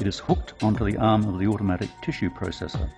It is hooked onto the arm of the automatic tissue processor.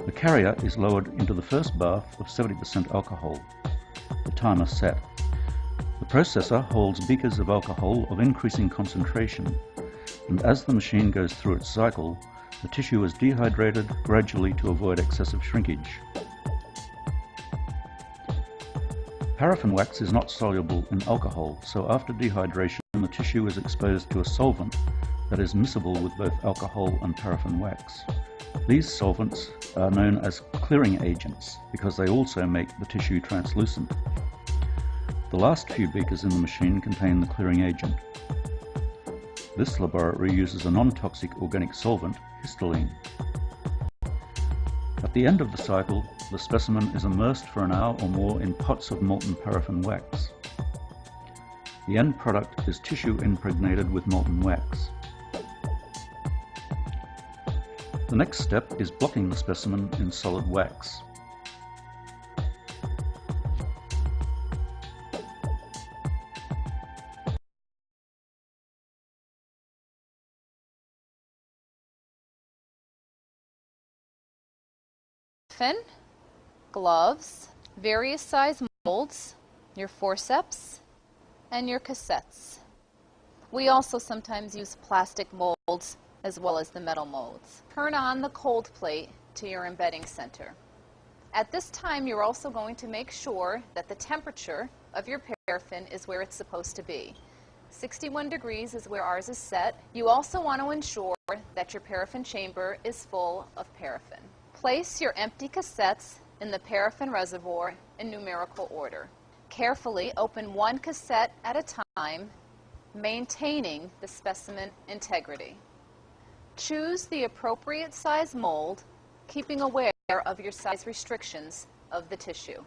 The carrier is lowered into the first bath of 70% alcohol. The timer set. The processor holds beakers of alcohol of increasing concentration, and as the machine goes through its cycle, the tissue is dehydrated gradually to avoid excessive shrinkage. Paraffin wax is not soluble in alcohol, so after dehydration the tissue is exposed to a solvent that is miscible with both alcohol and paraffin wax. These solvents are known as clearing agents because they also make the tissue translucent. The last few beakers in the machine contain the clearing agent. This laboratory uses a non-toxic organic solvent, histoline. At the end of the cycle, the specimen is immersed for an hour or more in pots of molten paraffin wax. The end product is tissue impregnated with molten wax. The next step is blocking the specimen in solid wax. Gloves, various size molds, your forceps, and your cassettes. We also sometimes use plastic molds as well as the metal molds. Turn on the cold plate to your embedding center. At this time, you're also going to make sure that the temperature of your paraffin is where it's supposed to be. 61 degrees is where ours is set. You also want to ensure that your paraffin chamber is full of paraffin. Place your empty cassettes in the paraffin reservoir in numerical order. Carefully open one cassette at a time, maintaining the specimen integrity. Choose the appropriate size mold, keeping aware of your size restrictions of the tissue.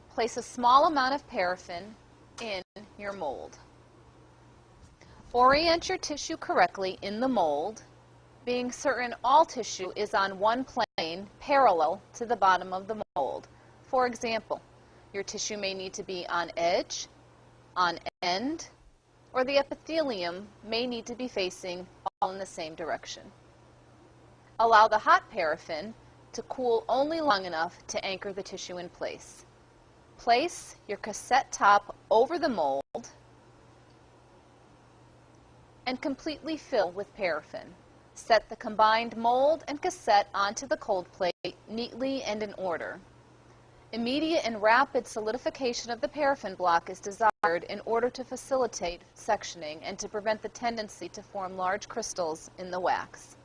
Place a small amount of paraffin in your mold. Orient your tissue correctly in the mold, being certain all tissue is on one plane parallel to the bottom of the mold. For example, your tissue may need to be on edge, on end, or the epithelium may need to be facing all in the same direction. Allow the hot paraffin to cool only long enough to anchor the tissue in place. Place your cassette top over the mold and completely fill with paraffin. Set the combined mold and cassette onto the cold plate neatly and in order. Immediate and rapid solidification of the paraffin block is desired in order to facilitate sectioning and to prevent the tendency to form large crystals in the wax.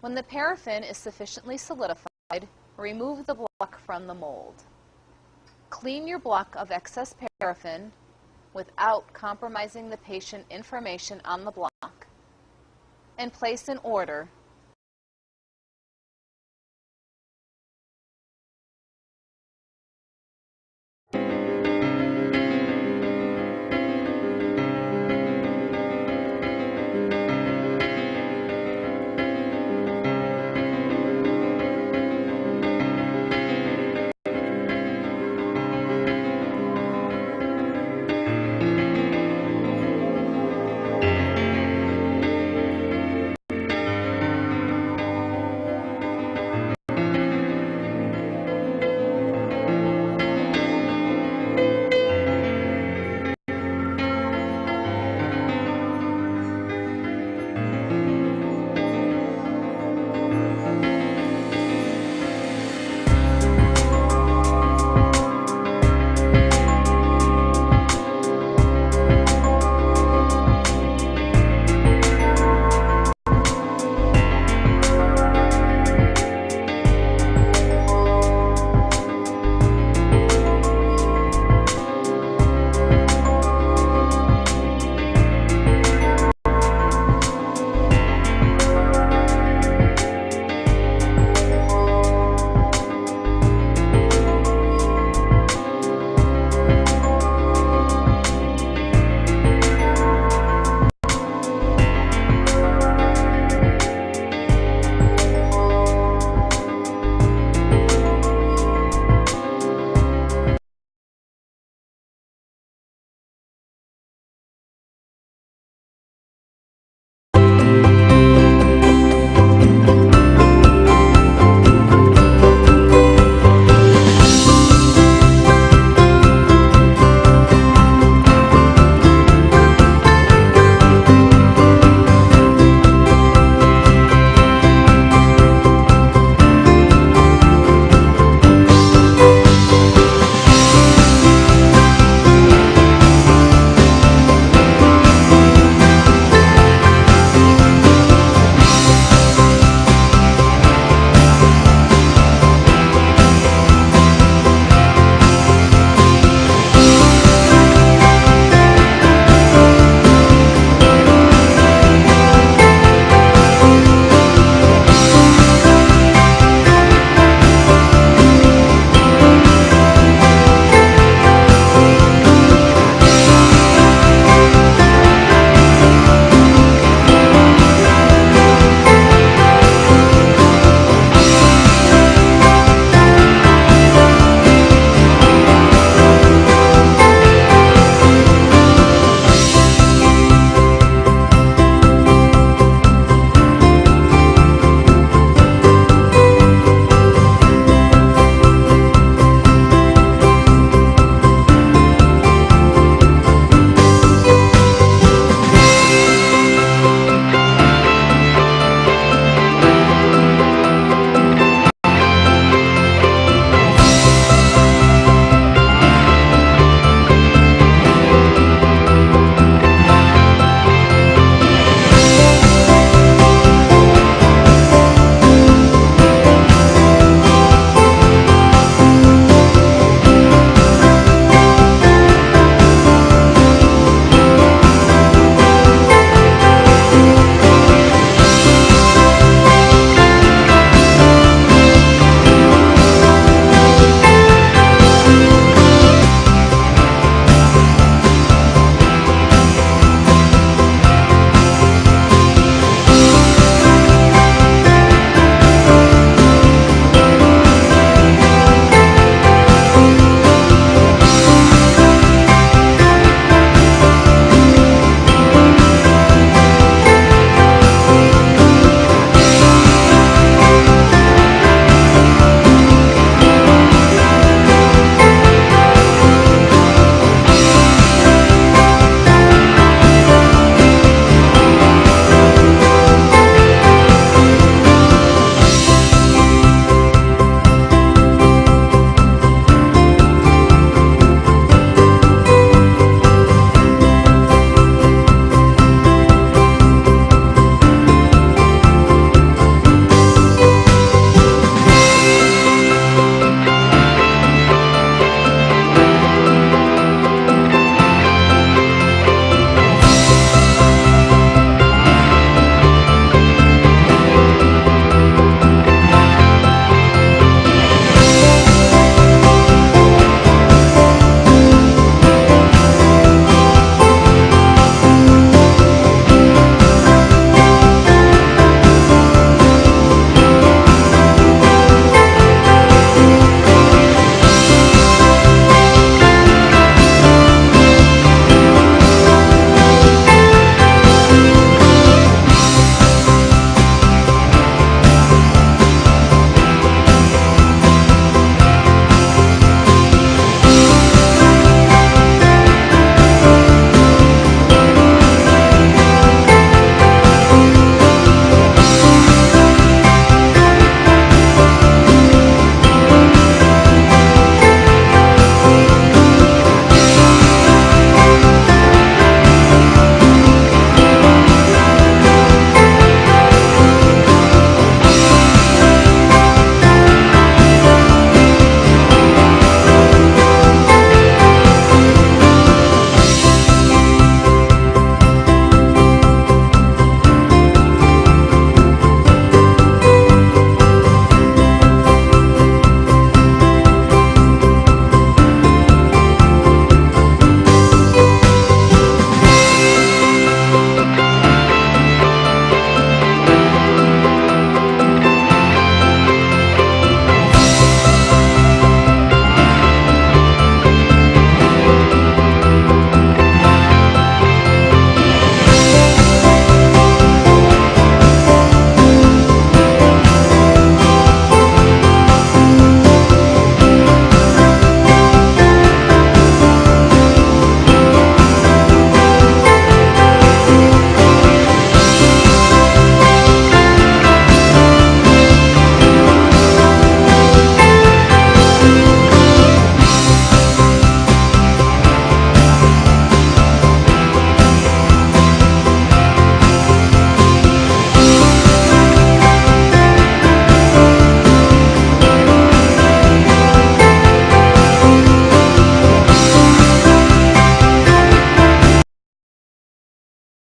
When the paraffin is sufficiently solidified, remove the block from the mold. Clean your block of excess paraffin without compromising the patient information on the block, and place in order